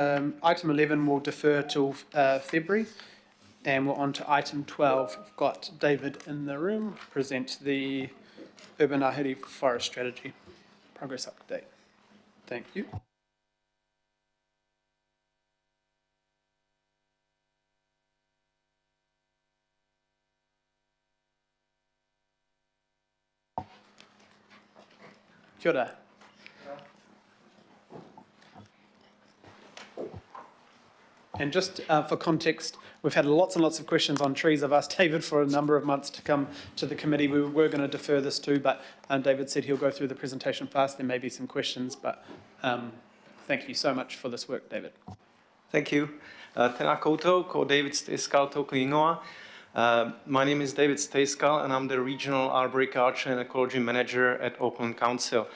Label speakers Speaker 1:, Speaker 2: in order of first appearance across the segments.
Speaker 1: Item 11 will defer till February, and we're on to item 12. We've got David in the room to present the Urban Ngāhere Forest Strategy progress update. Thank you. Kia ora. And just for context, we've had lots and lots of questions on trees. I've asked David for a number of months to come to the committee. We were going to defer this too, but David said he'll go through the presentation fast. There may be some questions, but thank you so much for this work, David.
Speaker 2: Thank you. Tēnā koutou, ko David Staiskal tōku ingoa. My name is David Staiskal, and I'm the Regional Arboriculture and Ecology Manager at Auckland Council.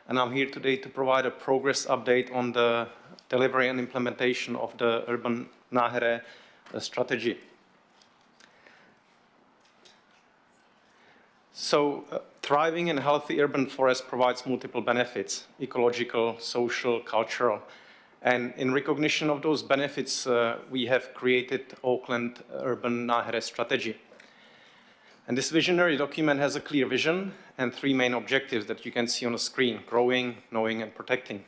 Speaker 2: And I'm here today to provide a progress update on the delivery and implementation of the Urban Ngāhere strategy. So, thriving and healthy urban forest provides multiple benefits: ecological, social, cultural. And in recognition of those benefits, we have created Auckland Urban Ngāhere strategy. And this visionary document has a clear vision and three main objectives that you can see on the screen: growing, knowing, and protecting.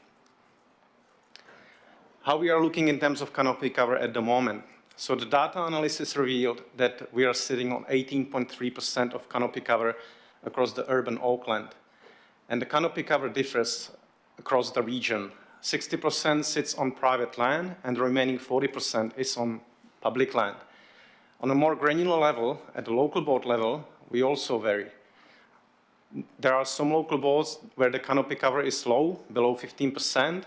Speaker 2: How we are looking in terms of canopy cover at the moment. So the data analysis revealed that we are sitting on 18.3% of canopy cover across the urban Auckland. And the canopy cover differs across the region. 60% sits on private land, and the remaining 40% is on public land. On a more granular level, at the local board level, we also vary. There are some local boards where the canopy cover is low, below 15%,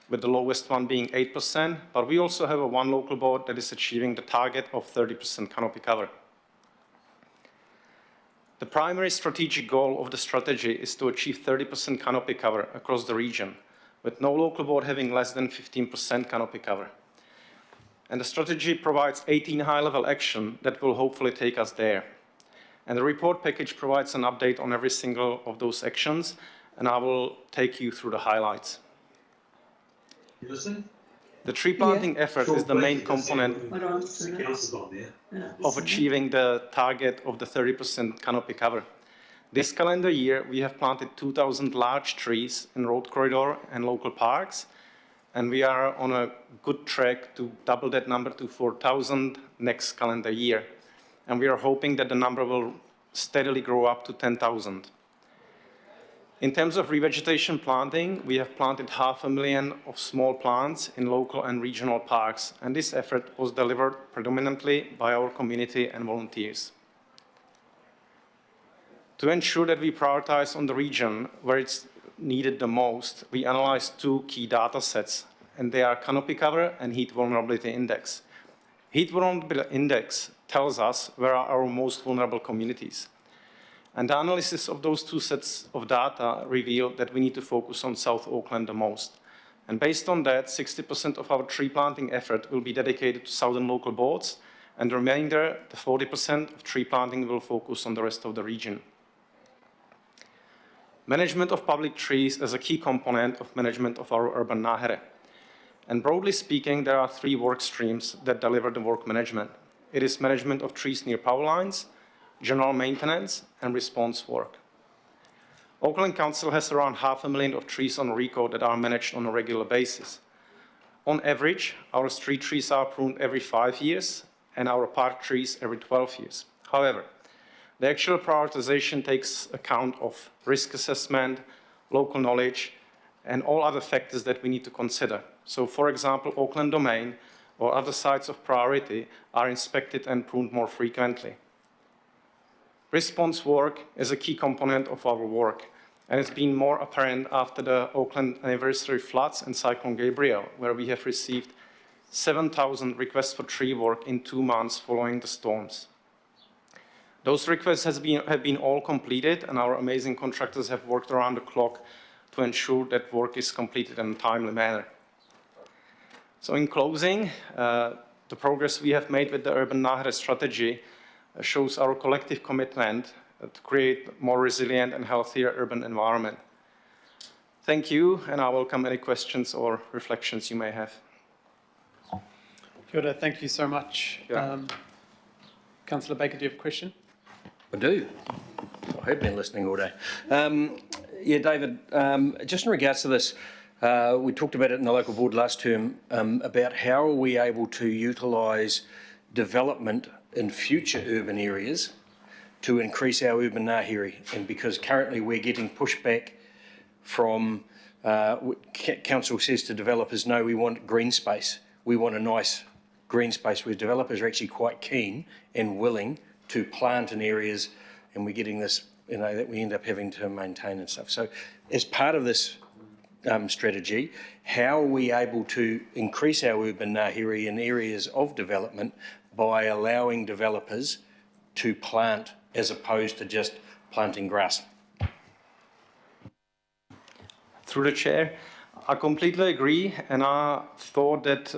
Speaker 2: with the lowest one being 8%, but we also have one local board that is achieving the target of 30% canopy cover. The primary strategic goal of the strategy is to achieve 30% canopy cover across the region, with no local board having less than 15% canopy cover. And the strategy provides 18 high-level actions that will hopefully take us there. And the report package provides an update on every single of those actions, and I will take you through the highlights.
Speaker 3: You listen?
Speaker 2: The tree planting effort is the main component of achieving the target of the 30% canopy cover. This calendar year, we have planted 2,000 large trees in road corridor and local parks, and we are on a good track to double that number to 4,000 next calendar year. And we are hoping that the number will steadily grow up to 10,000. In terms of revegetation planting, we have planted 500,000 of small plants in local and regional parks, and this effort was delivered predominantly by our community and volunteers. To ensure that we prioritize on the region where it's needed the most, we analyzed two key data sets, and they are canopy cover and heat vulnerability index. Heat vulnerability index tells us where are our most vulnerable communities. And the analysis of those two sets of data revealed that we need to focus on South Auckland the most. And based on that, 60% of our tree planting effort will be dedicated to southern local boards, and the remainder, the 40% of tree planting, will focus on the rest of the region. Management of public trees is a key component of management of our Urban Ngāhere. And broadly speaking, there are three work streams that deliver the work management. It is management of trees near power lines, general maintenance, and response work. Auckland Council has around 500,000 of trees on RECO that are managed on a regular basis. On average, our street trees are pruned every 5 years, and our park trees every 12 years. However, the actual prioritization takes account of risk assessment, local knowledge, and all other factors that we need to consider. So, for example, Auckland Domain or other sites of priority are inspected and pruned more frequently. Response work is a key component of our work, and it's been more apparent after the Auckland anniversary floods and Cyclone Gabriel, where we have received 7,000 requests for tree work in 2 months following the storms. Those requests have been all completed, and our amazing contractors have worked around the clock to ensure that work is completed in a timely manner. So in closing, the progress we have made with the Urban Ngāhere strategy shows our collective commitment to create a more resilient and healthier urban environment. Thank you, and I welcome any questions or reflections you may have.
Speaker 1: Kia ora, thank you so much.
Speaker 2: Yeah.
Speaker 1: Councillor Baker, do you have a question?
Speaker 4: I do. I have been listening all day. Yeah, David, just in regards to this, we talked about it in the local board last term, about how are we able to utilise development in future urban areas to increase our urban ngāhere. And because currently we're getting pushback from, council says to developers, no, we want green space. We want a nice green space, where developers are actually quite keen and willing to plant in areas, and we're getting this, that we end up having to maintain and stuff. So as part of this strategy, how are we able to increase our urban ngāhere in areas of development by allowing developers to plant as opposed to just planting grass?
Speaker 2: Through the chair, I completely agree, and I thought that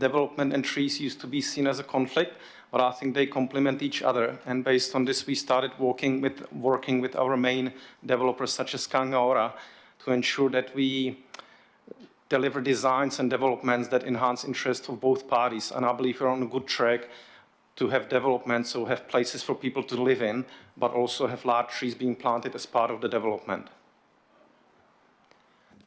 Speaker 2: development and trees used to be seen as a conflict, but I think they complement each other. And based on this, we started working with our main developers, such as Kangaora, to ensure that we deliver designs and developments that enhance interest of both parties. And I believe we're on a good track to have development, so have places for people to live in, but also have large trees being planted as part of the development.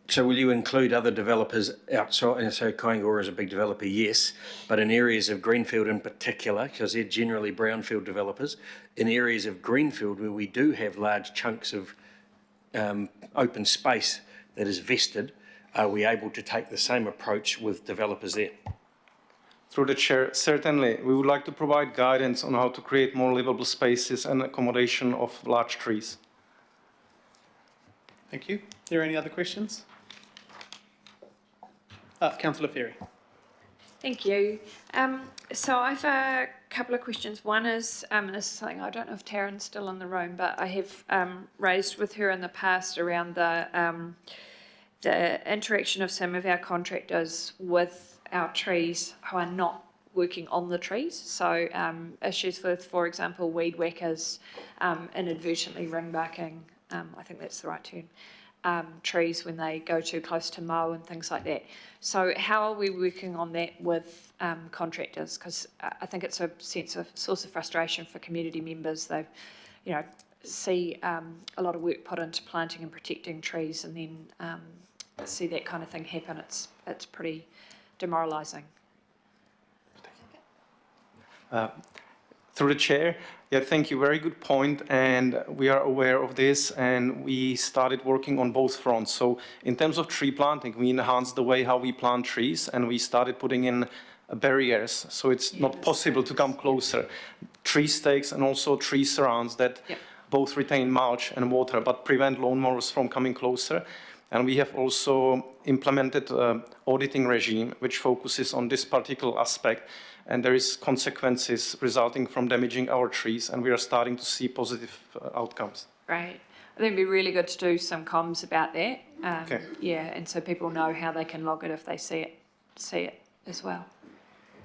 Speaker 4: So will you include other developers outside? And so Kaingaroa is a big developer, yes, but in areas of greenfield in particular, because they're generally brownfield developers, in areas of greenfield where we do have large chunks of open space that is vested, are we able to take the same approach with developers there?
Speaker 2: Through the chair, certainly. We would like to provide guidance on how to create more livable spaces and accommodation of large trees.
Speaker 1: Thank you. Are there any other questions? Councillor Ferry.
Speaker 5: Thank you. So I have a couple of questions. One is, and this is something I don't know if Taryn's still in the room, but I have raised with her in the past around the interaction of some of our contractors with our trees who are not working on the trees. So issues with, for example, weed whackers, inadvertently ring-barking, I think that's the right term, trees when they go too close to mow and things like that. So how are we working on that with contractors? Because I think it's a source of frustration for community members. They, see a lot of work put into planting and protecting trees, and then see that kind of thing happen. It's pretty demoralising.
Speaker 2: Through the chair, yeah, thank you. Very good point, and we are aware of this, and we started working on both fronts. So in terms of tree planting, we enhanced the way how we plant trees, and we started putting in barriers, so it's not possible to come closer. Tree stakes and also tree surrounds that both retain mulch and water, but prevent lawnmowers from coming closer. And we have also implemented an auditing regime which focuses on this particular aspect, and there is consequences resulting from damaging our trees, and we are starting to see positive outcomes.
Speaker 5: Right. I think it'd be really good to do some comms about that.
Speaker 2: Okay.
Speaker 5: Yeah, and so people know how they can log it if they see it as well.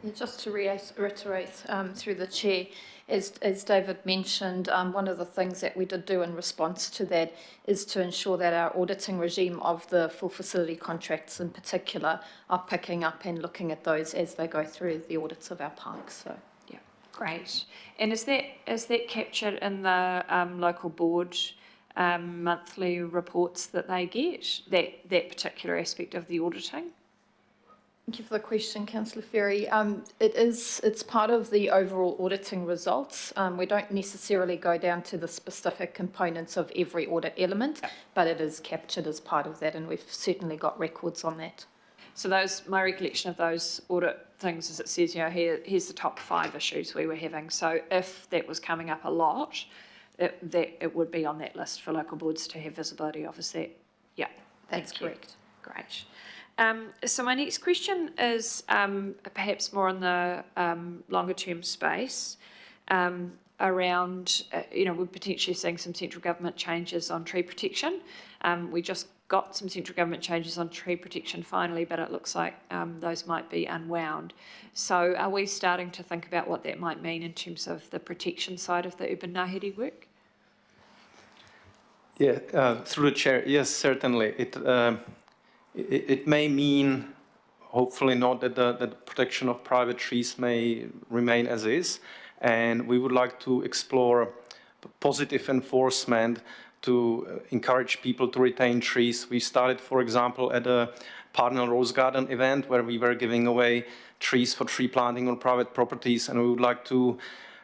Speaker 6: Yeah, just to reiterate through the chair, as David mentioned, one of the things that we did do in response to that is to ensure that our auditing regime of the full facility contracts in particular are picking up and looking at those as they go through the audits of our parks. So.
Speaker 5: Yeah, great. And is that captured in the local board monthly reports that they get, that particular aspect of the auditing?
Speaker 6: Thank you for the question, Councillor Ferry. It's part of the overall auditing results. We don't necessarily go down to the specific components of every audit element, but it is captured as part of that, and we've certainly got records on that.
Speaker 5: So my recollection of those audit things is it says, here's the top 5 issues we were having. So if that was coming up a lot, it would be on that list for local boards to have visibility of. Is that? Yeah,
Speaker 6: that's correct.
Speaker 5: Great. So my next question is perhaps more in the longer term space around, we're potentially seeing some central government changes on tree protection. We just got some central government changes on tree protection finally, but it looks like those might be unwound. So are we starting to think about what that might mean in terms of the protection side of the urban ngāhere work?
Speaker 2: Yeah, through the chair, yes, certainly. It may mean hopefully not that the protection of private trees may remain as is. And we would like to explore positive enforcement to encourage people to retain trees. We started, for example, at a Parnell Rose Garden event where we were giving away trees for tree planting on private properties, and we would like to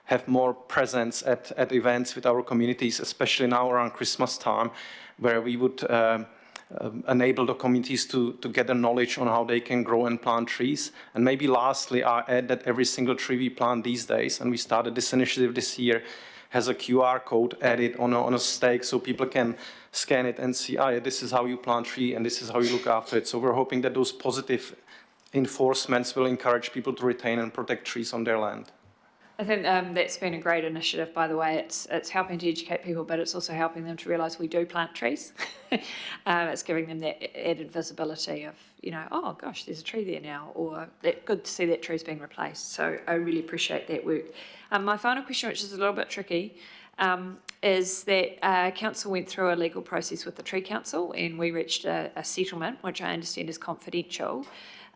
Speaker 2: have more presence at events with our communities, especially now around Christmas time, where we would enable the communities to gather knowledge on how they can grow and plant trees. And maybe lastly, I add that every single tree we plant these days, and we started this initiative this year, has a QR code added on a stake so people can scan it and see, yeah, this is how you plant tree and this is how you look after it. So we're hoping that those positive enforcements will encourage people to retain and protect trees on their land.
Speaker 5: I think that's been a great initiative, by the way. It's helping to educate people, but it's also helping them to realise we do plant trees. It's giving them that added visibility of, you know, oh gosh, there's a tree there now, or that good to see that tree's being replaced. So I really appreciate that work. My final question, which is a little bit tricky, is that council went through a legal process with the Tree Council, and we reached a settlement, which I understand is confidential.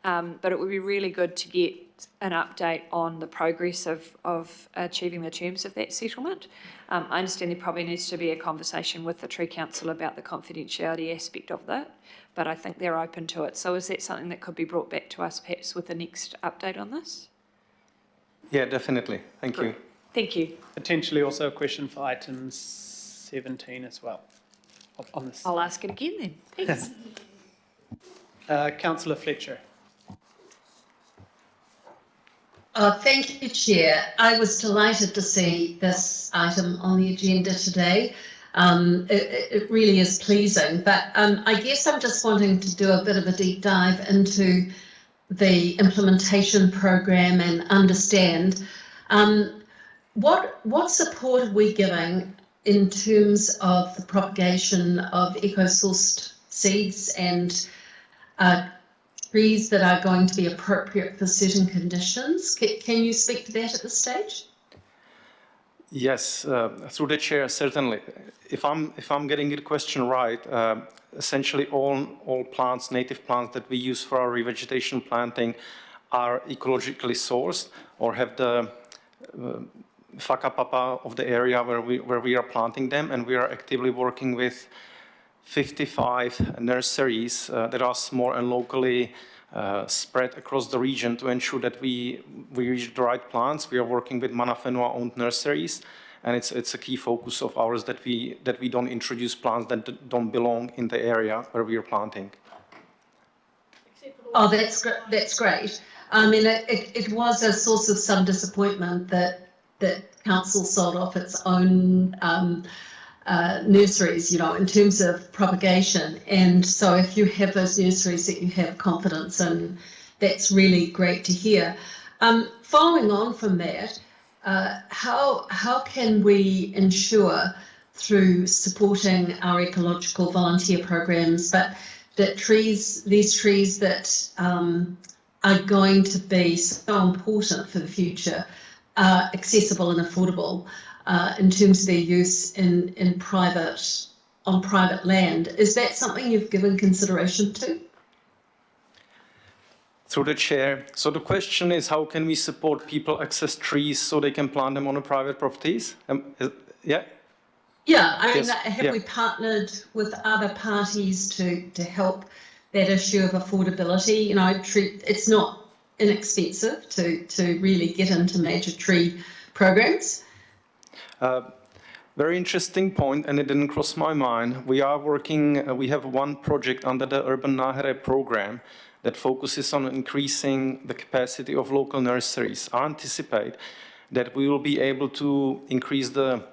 Speaker 5: But it would be really good to get an update on the progress of achieving the terms of that settlement. I understand there probably needs to be a conversation with the Tree Council about the confidentiality aspect of that, but I think they're open to it. So is that something that could be brought back to us perhaps with the next update on this?
Speaker 2: Yeah, definitely. Thank you.
Speaker 5: Thank you.
Speaker 1: Potentially also a question for item 17 as well on this.
Speaker 5: I'll ask it again then. Thanks.
Speaker 1: Councillor Fletcher.
Speaker 7: Thank you, Chair. I was delighted to see this item on the agenda today. It really is pleasing, but I guess I'm just wanting to do a bit of a deep dive into the implementation program and understand what support are we giving in terms of the propagation of eco-sourced seeds and trees that are going to be appropriate for certain conditions. Can you speak to that at this stage?
Speaker 2: Yes, through the chair, certainly. If I'm getting your question right, essentially all plants, native plants that we use for our revegetation planting are ecologically sourced or have the whakapapa of the area where we are planting them, and we are actively working with 55 nurseries that are small and locally spread across the region to ensure that we reach the right plants. We are working with Mana Whenua-owned nurseries, and it's a key focus of ours that we don't introduce plants that don't belong in the area where we are planting.
Speaker 7: Oh, that's great. I mean, it was a source of some disappointment that council sold off its own nurseries, you know, in terms of propagation. And so if you have those nurseries that you have confidence in, that's really great to hear. Following on from that, how can we ensure through supporting our ecological volunteer programs, but that these trees that are going to be so important for the future are accessible and affordable in terms of their use on private land? Is that something you've given consideration to?
Speaker 2: Through the chair. So the question is, how can we support people access trees so they can plant them on the private properties? Yeah?
Speaker 7: Yeah, I mean,
Speaker 2: Yes.
Speaker 7: have we partnered with other parties to help that issue of affordability? You know, it's not inexpensive to really get into major tree programs.
Speaker 2: Very interesting point, and it didn't cross my mind. We are working, we have one project under the Urban Ngahere program that focuses on increasing the capacity of local nurseries. I anticipate that we will be able to increase the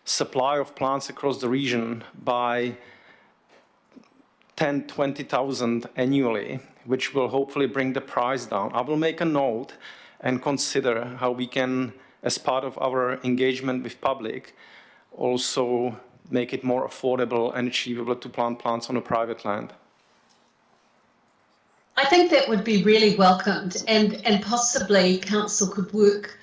Speaker 2: supply of plants across the region by 10,000-20,000 annually, which will hopefully bring the price down. I will make a note and consider how we can, as part of our engagement with public, also make it more affordable and achievable to plant plants on a private land.
Speaker 7: I think that would be really welcomed, and possibly council could work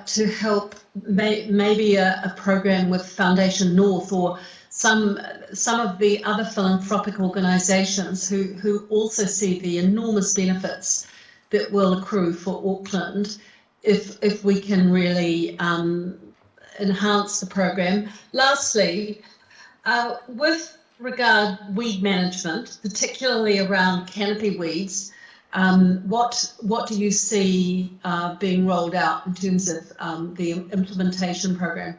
Speaker 7: to help maybe a program with Foundation North or some of the other philanthropic organisations who also see the enormous benefits that will accrue for Auckland if we can really enhance the program. Lastly, with regard weed management, particularly around canopy weeds, what do you see being rolled out in terms of the implementation program?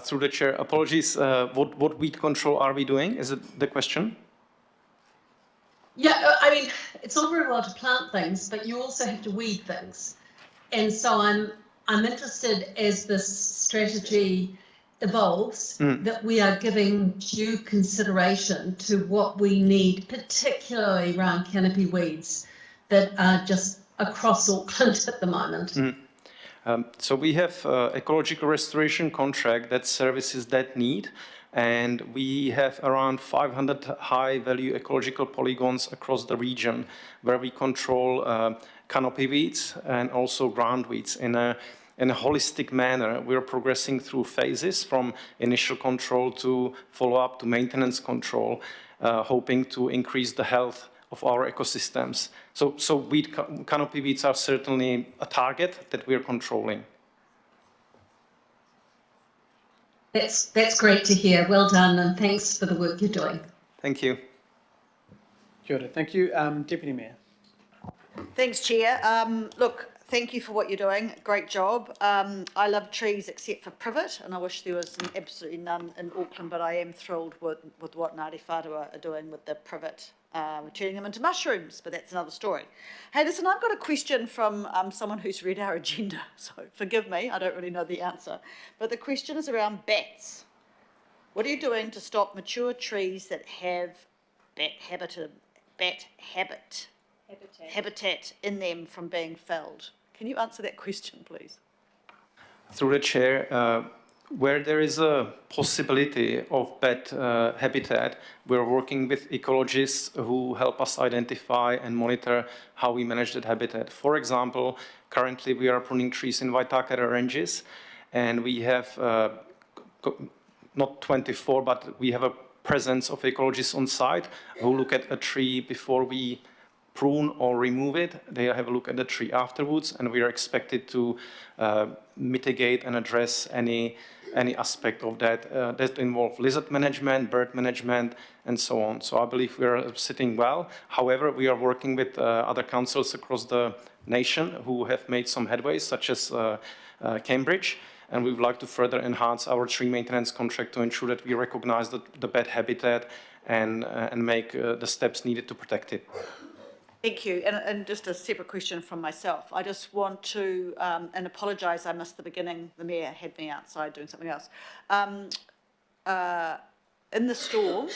Speaker 2: Through the chair, apologies, what weed control are we doing? Is it the question?
Speaker 7: Yeah, I mean, it's all very well to plant things, but you also have to weed things. And so I'm interested, as this strategy evolves, that we are giving due consideration to what we need, particularly around canopy weeds that are just across Auckland at the moment.
Speaker 2: So we have ecological restoration contract that services that need, and we have around 500 high-value ecological polygons across the region where we control canopy weeds and also ground weeds in a holistic manner. We're progressing through phases from initial control to follow-up to maintenance control, hoping to increase the health of our ecosystems. So canopy weeds are certainly a target that we're controlling.
Speaker 7: That's great to hear. Well done, and thanks for the work you're doing.
Speaker 2: Thank you.
Speaker 1: Kia ora. Thank you. Deputy Mayor.
Speaker 8: Thanks, Chair. Look, thank you for what you're doing. Great job. I love trees except for privet, and I wish there was absolutely none in Auckland, but I am thrilled with what Ngāti Whātua are doing with the privet, turning them into mushrooms, but that's another story. Hey, listen, I've got a question from someone who's read our agenda, so forgive me, I don't really know the answer. But the question is around bats. What are you doing to stop mature trees that have bat habitat in them from being felled? Can you answer that question, please?
Speaker 2: Through the chair, where there is a possibility of bat habitat, we're working with ecologists who help us identify and monitor how we manage that habitat. For example, currently we are pruning trees in Waitakere ranges, and we have not 24, but we have a presence of ecologists on site who look at a tree before we prune or remove it. They have a look at the tree afterwards, and we are expected to mitigate and address any aspect of that that involve lizard management, bird management, and so on. So I believe we are sitting well. However, we are working with other councils across the nation who have made some headways, such as Cambridge, and we would like to further enhance our tree maintenance contract to ensure that we recognize the bat habitat and make the steps needed to protect it.
Speaker 8: Thank you. And just a separate question from myself. I just want to, and apologise, I missed the beginning. The Mayor had me outside doing something else. In the storm,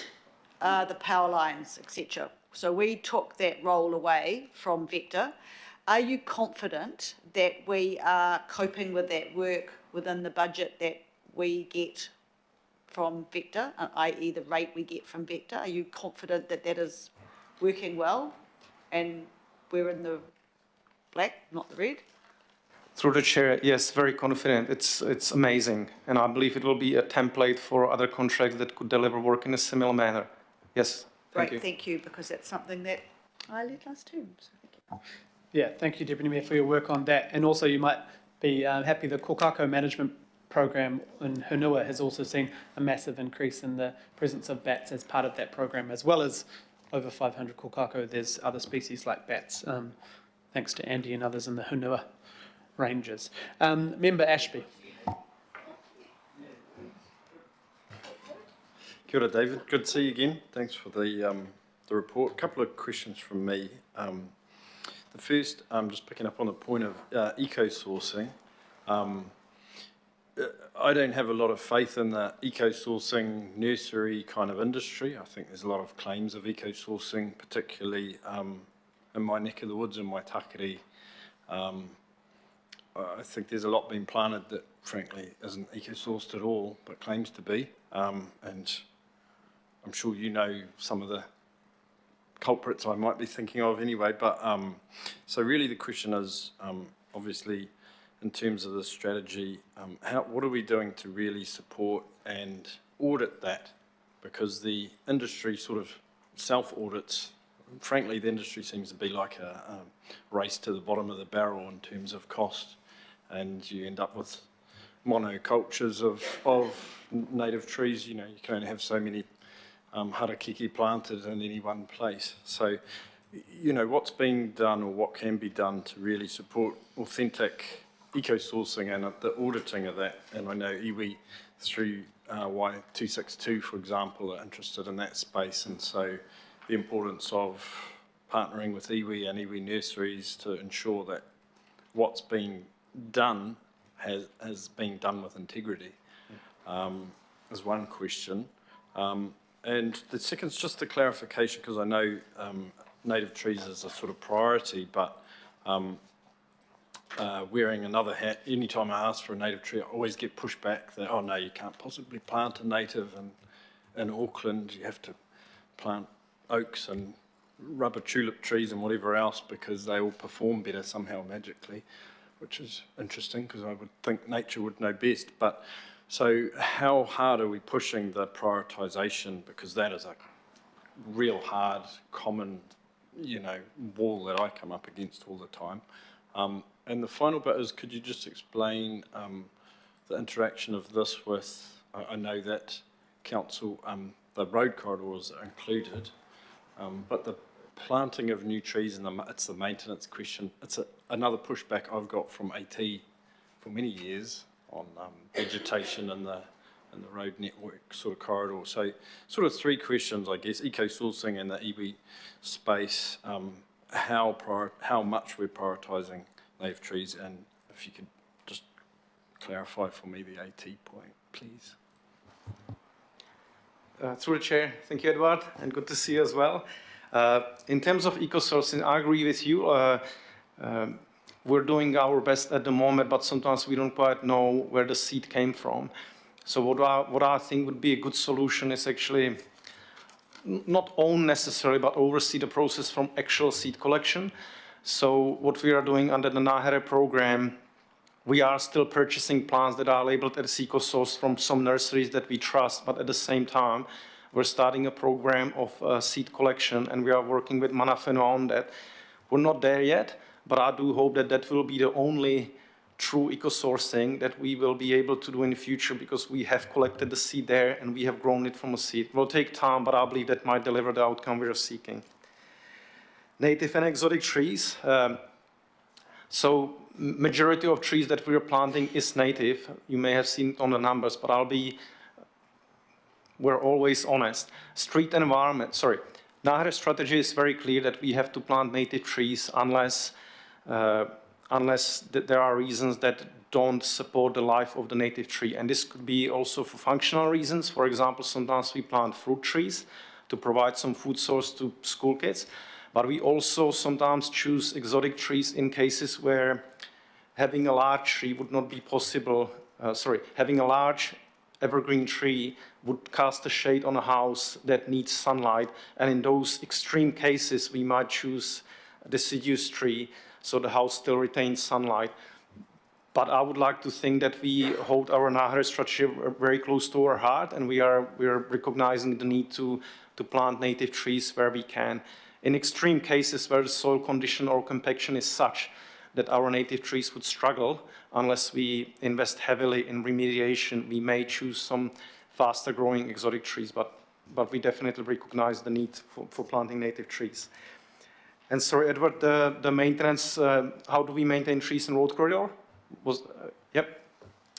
Speaker 8: the power lines, etc. So we took that role away from Vector. Are you confident that we are coping with that work within the budget that we get from Vector, i.e. the rate we get from Vector? Are you confident that that is working well? And we're in the black, not the red?
Speaker 2: Through the chair, yes, very confident. It's amazing, and I believe it will be a template for other contracts that could deliver work in a similar manner. Yes, thank you.
Speaker 8: Thank you, because that's something that I led last term. So thank you.
Speaker 1: Yeah, thank you, Deputy Mayor, for your work on that. And also, you might be happy the kokako management program in Hunua has also seen a massive increase in the presence of bats as part of that program, as well as over 500 kokako. There's other species like bats, thanks to Andy and others in the Hunua ranges. Member Ashby.
Speaker 9: Kia ora, David. Good to see you again. Thanks for the report. A couple of questions from me. The first, just picking up on the point of eco-sourcing. I don't have a lot of faith in the eco-sourcing nursery kind of industry. I think there's a lot of claims of eco-sourcing, particularly in my neck of the woods, in Waitakere. I think there's a lot being planted that, frankly, isn't eco-sourced at all, but claims to be. And I'm sure you know some of the culprits I might be thinking of anyway. But so really the question is, obviously, in terms of the strategy, what are we doing to really support and audit that? Because the industry sort of self-audits. Frankly, the industry seems to be like a race to the bottom of the barrel in terms of cost, and you end up with monocultures of native trees. You know, you can only have so many harakeke planted in any one place. So, you know, what's being done or what can be done to really support authentic eco-sourcing and the auditing of that. And I know iwi through Y262, for example, are interested in that space, and so the importance of partnering with iwi and iwi nurseries to ensure that what's being done has been done with integrity is one question. And the second is just a clarification, because I know native trees is a sort of priority, but wearing another hat, anytime I ask for a native tree, I always get pushed back that, oh no, you can't possibly plant a native in Auckland, you have to plant oaks and rubber tulip trees and whatever else because they all perform better somehow magically, which is interesting because I would think nature would know best. But so how hard are we pushing the prioritisation, because that is a real hard common, you know, wall that I come up against all the time. And the final bit is, could you just explain the interaction of this with, I know that council, the road corridors are included, but the planting of new trees, and it's the maintenance question. It's another pushback I've got from AT for many years on vegetation and the road network sort of corridor. So sort of three questions, I guess: eco-sourcing and the iwi space, how much we're prioritising native trees, and if you could just clarify for me the AT point, please.
Speaker 2: Through the chair, thank you, Edward, and good to see you as well. In terms of eco-sourcing, I agree with you. We're doing our best at the moment, but sometimes we don't quite know where the seed came from. So what I think would be a good solution is actually not own necessarily, but oversee the process from actual seed collection. So what we are doing under the Ngāhere program, we are still purchasing plants that are labeled as eco-source from some nurseries that we trust, but at the same time, we're starting a program of seed collection, and we are working with Manawhenua on that. We're not there yet, but I do hope that that will be the only true eco-sourcing that we will be able to do in the future, because we have collected the seed there and we have grown it from a seed. It will take time, but I believe that might deliver the outcome we are seeking. Native and exotic trees. So majority of trees that we are planting is native. You may have seen it on the numbers, but we're always honest. Street environment, Ngāhere strategy is very clear that we have to plant native trees unless there are reasons that don't support the life of the native tree. And this could be also for functional reasons. For example, sometimes we plant fruit trees to provide some food source to school kids. But we also sometimes choose exotic trees in cases where having a large tree would not be possible. Having a large evergreen tree would cast a shade on a house that needs sunlight. And in those extreme cases, we might choose a deciduous tree so the house still retains sunlight. But I would like to think that we hold our Ngāhere strategy very close to our heart, and we are recognizing the need to plant native trees where we can. In extreme cases where the soil condition or compaction is such that our native trees would struggle, unless we invest heavily in remediation, we may choose some faster growing exotic trees, but we definitely recognize the need for planting native trees. And sorry, Edward, the maintenance, how do we maintain trees in road corridor? Yep.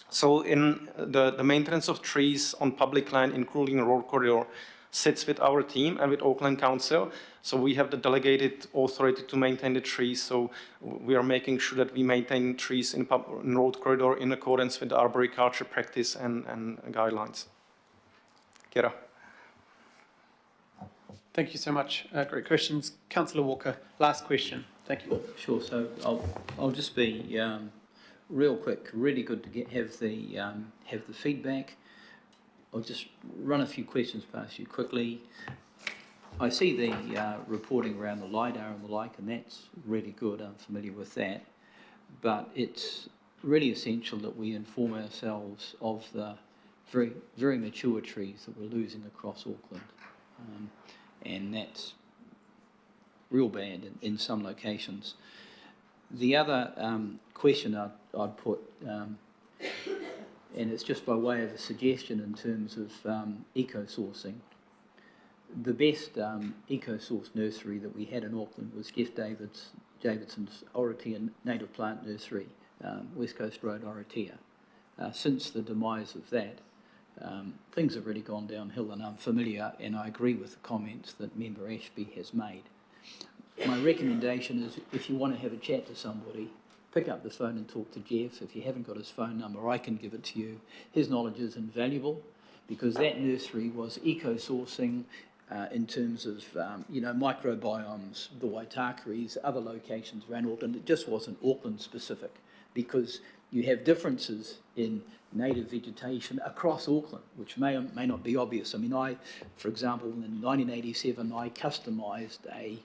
Speaker 2: So in the maintenance of trees on public land, including a road corridor, sits with our team and with Auckland Council. So we have the delegated authority to maintain the trees. So we are making sure that we maintain trees in road corridor in accordance with the arboriculture practice and guidelines. Kia ora.
Speaker 1: Thank you so much. Great questions. Councillor Walker, last question. Thank you.
Speaker 10: Sure. So I'll just be real quick. Really good to have the feedback. I'll just run a few questions past you quickly. I see the reporting around the LiDAR and the like, and that's really good. I'm familiar with that. But it's really essential that we inform ourselves of the very, very mature trees that we're losing across Auckland. And that's real bad in some locations. The other question I'd put, and it's just by way of a suggestion in terms of eco-sourcing. The best eco-source nursery that we had in Auckland was Jeff Davidson's Oratea Native Plant Nursery, West Coast Road, Oratea. Since the demise of that, things have really gone downhill, and I'm familiar, and I agree with the comments that Member Ashby has made. My recommendation is, if you want to have a chat to somebody, pick up the phone and talk to Jeff. If you haven't got his phone number, I can give it to you. His knowledge is invaluable, because that nursery was eco-sourcing in terms of, microbiomes, the Waitakaris, other locations around Auckland. It just wasn't Auckland specific, because you have differences in native vegetation across Auckland, which may or may not be obvious. I mean, for example, in 1987, I customised a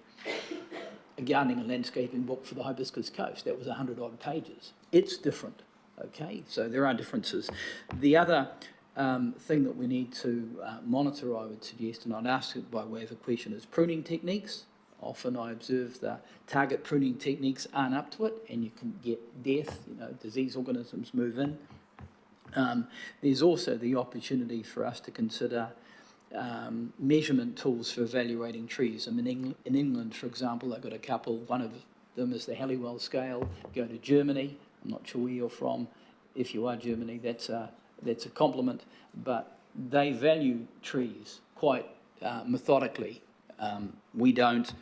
Speaker 10: gardening and landscaping book for the Hibiscus Coast. That was 100 odd pages. It's different, okay? So there are differences. The other thing that we need to monitor, I would suggest, and I'd ask it by way of a question, is pruning techniques. Often I observe the target pruning techniques aren't up to it, and you can get death, disease organisms move in. There's also the opportunity for us to consider measurement tools for evaluating trees. I mean, in England, for example, they've got a couple. One of them is the Halliwell scale. Go to Germany. I'm not sure where you're from. If you are Germany, that's a compliment. But they value trees quite methodically. We don't.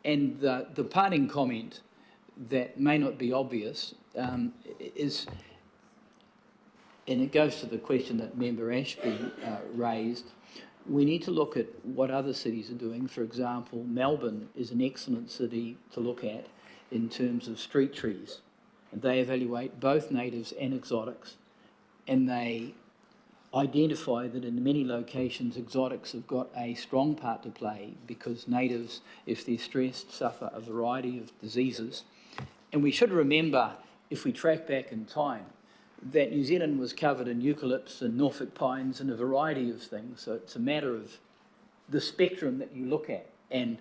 Speaker 10: And the parting comment that may not be obvious is, and it goes to the question that Member Ashby raised, we need to look at what other cities are doing. For example, Melbourne is an excellent city to look at in terms of street trees. And they evaluate both natives and exotics, and they identify that in many locations exotics have got a strong part to play, because natives, if they're stressed, suffer a variety of diseases. And we should remember, if we track back in time, that New Zealand was covered in eucalypts and Norfolk pines and a variety of things. So it's a matter of the spectrum that you look at. And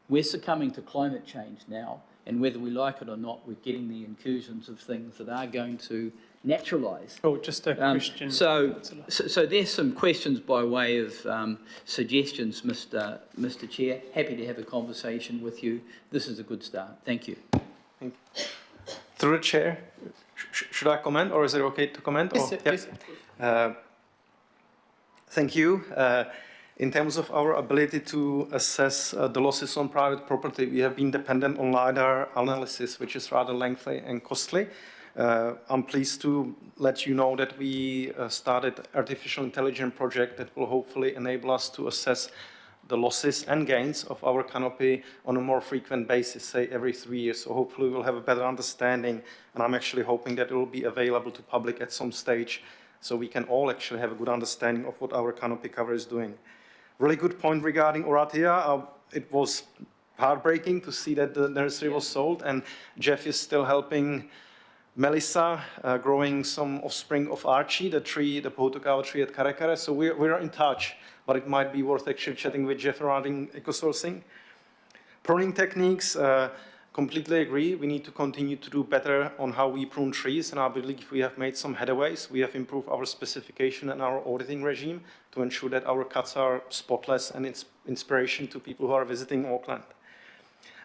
Speaker 10: we're succumbing to climate change now, and whether we like it or not, we're getting the incursions of things that are going to naturalise.
Speaker 1: Oh, just a question.
Speaker 10: So there's some questions by way of suggestions, Mr. Chair. Happy to have a conversation with you. This is a good start. Thank you.
Speaker 2: Thank you. Through the chair, should I comment, or is it okay to comment?
Speaker 1: Yes, yes.
Speaker 2: Thank you. In terms of our ability to assess the losses on private property, we have been dependent on LiDAR analysis, which is rather lengthy and costly. I'm pleased to let you know that we started an artificial intelligence project that will hopefully enable us to assess the losses and gains of our canopy on a more frequent basis, say every 3 years. So hopefully we'll have a better understanding, and I'm actually hoping that it will be available to public at some stage, so we can all actually have a good understanding of what our canopy cover is doing. Really good point regarding Oratea. It was heartbreaking to see that the nursery was sold, and Jeff is still helping Melissa growing some offspring of Archie, the Pohotokava tree at Karekare. So we're in touch, but it might be worth actually chatting with Jeff regarding eco-sourcing. Pruning techniques, completely agree. We need to continue to do better on how we prune trees, and I believe we have made some headways. We have improved our specification and our auditing regime to ensure that our cuts are spotless and it's inspiration to people who are visiting Auckland.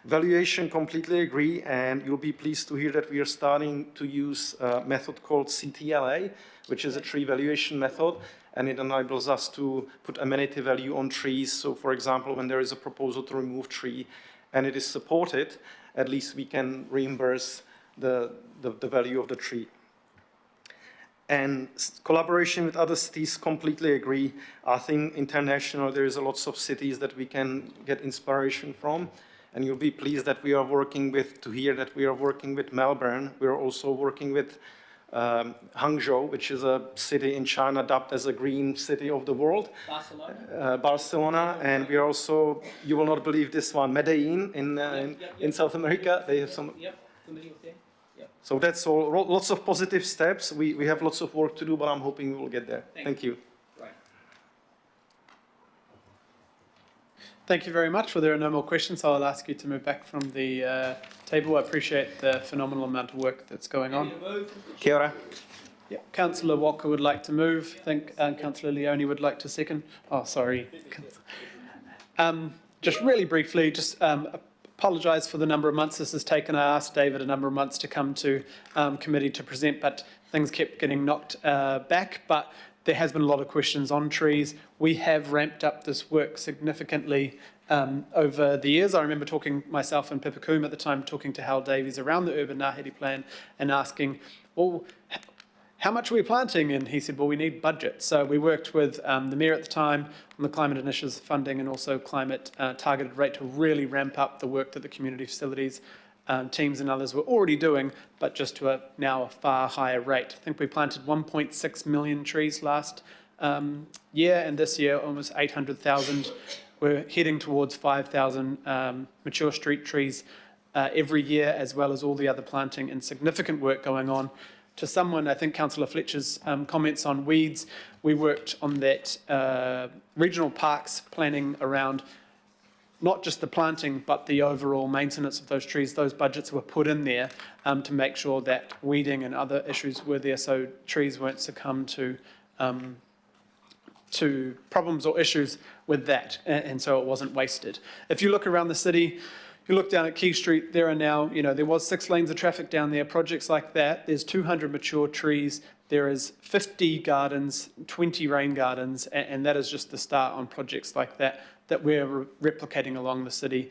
Speaker 2: Valuation, completely agree, and you'll be pleased to hear that we are starting to use a method called CTLA, which is a tree valuation method, and it enables us to put amenity value on trees. So, for example, when there is a proposal to remove tree and it is supported, at least we can reimburse the value of the tree. And collaboration with other cities, completely agree. I think international, there is a lots of cities that we can get inspiration from. And you'll be pleased that we are working with, to hear that we are working with Melbourne. We are also working with Hangzhou, which is a city in China dubbed as a green city of the world. Barcelona. Barcelona, and we are also, you will not believe this one, Medellin in South America. They have some.
Speaker 10: Yep, familiar with that. Yep.
Speaker 2: So that's all, lots of positive steps. We have lots of work to do, but I'm hoping we will get there. Thank you.
Speaker 1: Thank you very much. Well, there are no more questions, so I'll ask you to move back from the table. I appreciate the phenomenal amount of work that's going on.
Speaker 2: Kia ora.
Speaker 1: Yep. Councillor Walker would like to move. I think Councillor Leone would like to second. Oh, sorry. Just really briefly, just apologise for the number of months this has taken. I asked David a number of months to come to committee to present, but things kept getting knocked back. But there has been a lot of questions on trees. We have ramped up this work significantly over the years. I remember talking myself and Pipakum at the time, talking to Hal Davies around the urban Ngāhere plan and asking, well, how much are we planting? And he said, well, we need budget. So we worked with the Mayor at the time on the climate initiatives funding and also climate targeted rate to really ramp up the work that the community facilities teams and others were already doing, but just to now a far higher rate. I think we planted 1.6 million trees last year, and this year almost 800,000. We're heading towards 5,000 mature street trees every year, as well as all the other planting and significant work going on. To someone, I think Councillor Fletcher's comments on weeds, we worked on that regional parks planning around not just the planting, but the overall maintenance of those trees. Those budgets were put in there to make sure that weeding and other issues were there so trees won't succumb to problems or issues with that, and so it wasn't wasted. If you look around the city, you look down at Quay Street, there are now, there was 6 lanes of traffic down there, projects like that. There's 200 mature trees. There is 50 gardens, 20 rain gardens, and that is just the start on projects like that we're replicating along the city.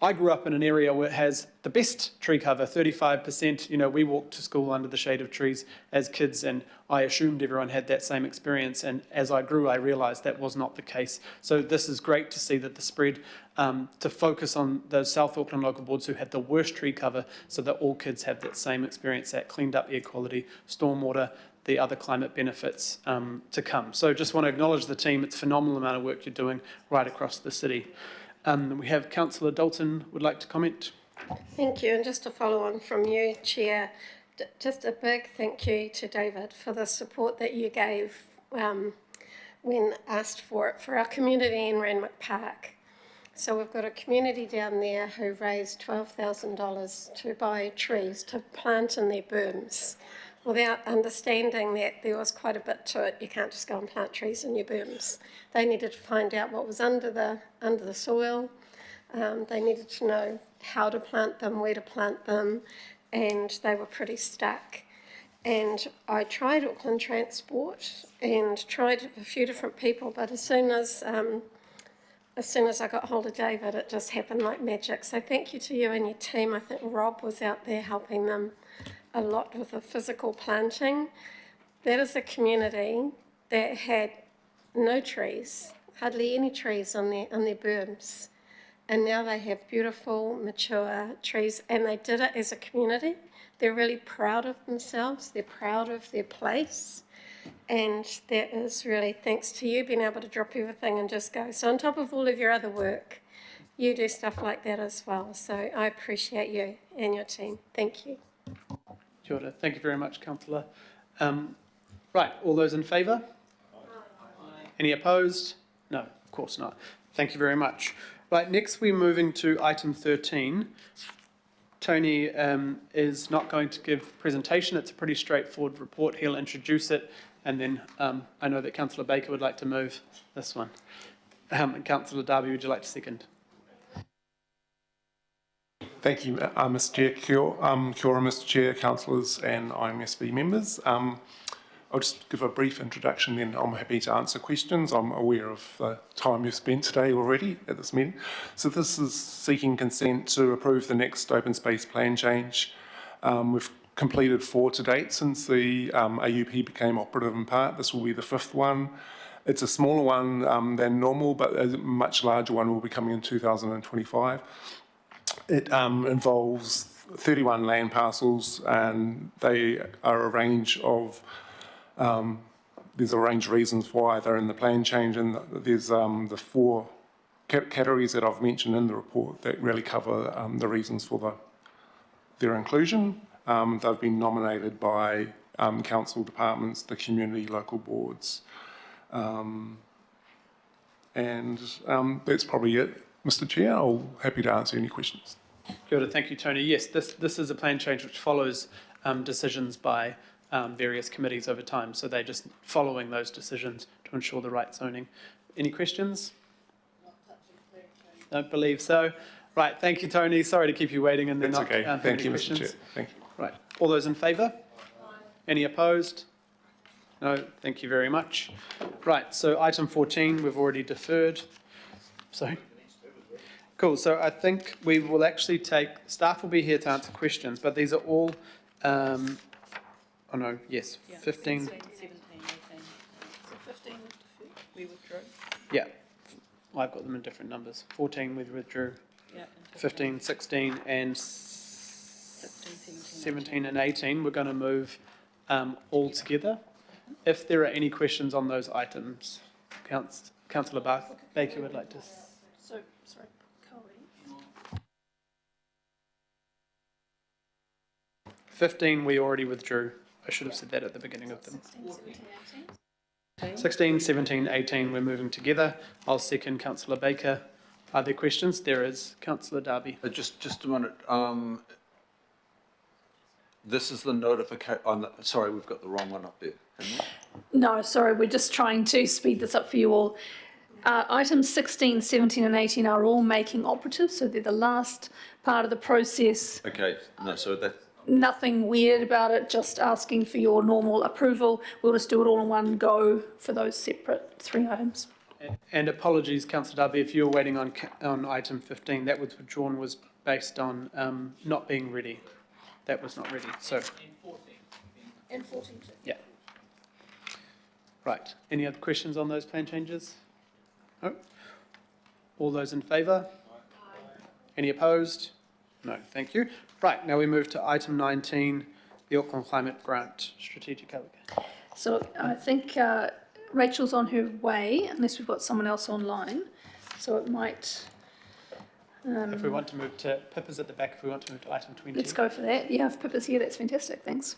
Speaker 1: I grew up in an area where it has the best tree cover, 35%. We walked to school under the shade of trees as kids, and I assumed everyone had that same experience. And as I grew, I realised that was not the case. So this is great to see that the spread to focus on those South Auckland local boards who had the worst tree cover so that all kids have that same experience, that cleaned up air quality, stormwater, the other climate benefits to come. So just want to acknowledge the team. It's a phenomenal amount of work you're doing right across the city. We have Councillor Dalton would like to comment.
Speaker 11: Thank you, and just to follow on from you, Chair, just a big thank you to David for the support that you gave when asked for it for our community in Renwick Park. So we've got a community down there who raised $12,000 to buy trees to plant in their berms, without understanding that there was quite a bit to it. You can't just go and plant trees in your berms. They needed to find out what was under the soil. They needed to know how to plant them, where to plant them, and they were pretty stuck. And I tried Auckland Transport and tried a few different people, but as soon as I got hold of David, it just happened like magic. So thank you to you and your team. I think Rob was out there helping them a lot with the physical planting. That is a community that had no trees, hardly any trees on their berms. And now they have beautiful, mature trees, and they did it as a community. They're really proud of themselves. They're proud of their place. And that is really thanks to you being able to drop everything and just go. So on top of all of your other work, you do stuff like that as well. So I appreciate you and your team. Thank you.
Speaker 1: Kia ora. Thank you very much, Councillor. Right, all those in favour? Any opposed? No, of course not. Thank you very much. Right, next we're moving to item 13. Tony is not going to give a presentation. It's a pretty straightforward report. He'll introduce it, and then I know that Councillor Baker would like to move this one. And Councillor Darby, would you like to second?
Speaker 12: Thank you, Mr Chair. Kia ora, Mr Chair, councillors and IMSB members. I'll just give a brief introduction, then I'm happy to answer questions. I'm aware of the time you've spent today already at this meeting. So this is seeking consent to approve the next open space plan change. We've completed 4 to date since the AUP became operative in part. This will be the 5th one. It's a smaller one than normal, but a much larger one will be coming in 2025. It involves 31 land parcels, and they are a range of there's a range of reasons why they're in the plan change, and there's the 4 categories that I've mentioned in the report that really cover the reasons for their inclusion. They've been nominated by council departments, the community, local boards. That's probably it, Mr Chair. I'm happy to answer any questions.
Speaker 1: Kia ora, thank you, Tony. Yes, this is a plan change which follows decisions by various committees over time. So they're just following those decisions to ensure the right zoning. Any questions? Don't believe so. Right, thank you, Tony. Sorry to keep you waiting and then
Speaker 12: That's
Speaker 1: not
Speaker 12: okay.
Speaker 1: have
Speaker 12: Thank
Speaker 1: any
Speaker 12: you,
Speaker 1: questions.
Speaker 12: Mr Chair. Thank you.
Speaker 1: Right, all those in favour? Any opposed? No, thank you very much. Right, so item 14 we've already deferred. Sorry. Cool, so I think we will actually staff will be here to answer questions, but these are all, 15.
Speaker 5: So 15 we withdrew.
Speaker 1: Yeah, I've got them in different numbers. 14 we withdrew,
Speaker 5: Yeah.
Speaker 1: 15, 16 and 17 and 18 we're going to move all together. If there are any questions on those items, Councillor Baker would like to...
Speaker 11: So, sorry, Colleen.
Speaker 1: 15 we already withdrew. I should have said that at the beginning of them. 16, 17, 18 we're moving together. I'll second Councillor Baker. Are there questions? There is. Councillor Darby.
Speaker 13: Just a minute. This is the notification. Sorry, we've got the wrong one up there.
Speaker 14: No, sorry, we're just trying to speed this up for you all. Items 16, 17 and 18 are all making operative, so they're the last part of the process.
Speaker 13: Okay, no, so that,
Speaker 14: Nothing weird about it, just asking for your normal approval. We'll just do it all in one go for those separate 3 items.
Speaker 1: And apologies, Councillor Darby, if you're waiting on item 15, that was withdrawn was based on not being ready. That was not ready, so...
Speaker 11: And 14 too.
Speaker 1: Yeah. Right. Any other questions on those plan changes? No? All those in favour? Any opposed? No, thank you. Right, now we move to item 19, the Auckland Climate Grant Strategic Allocation.
Speaker 14: So I think Rachel's on her way, unless we've got someone else online. So it might...
Speaker 1: If we want to move to, Pippa's at the back, if we want to move to item 20.
Speaker 14: Let's go for that. Yeah, if Pippa's here, that's fantastic, thanks.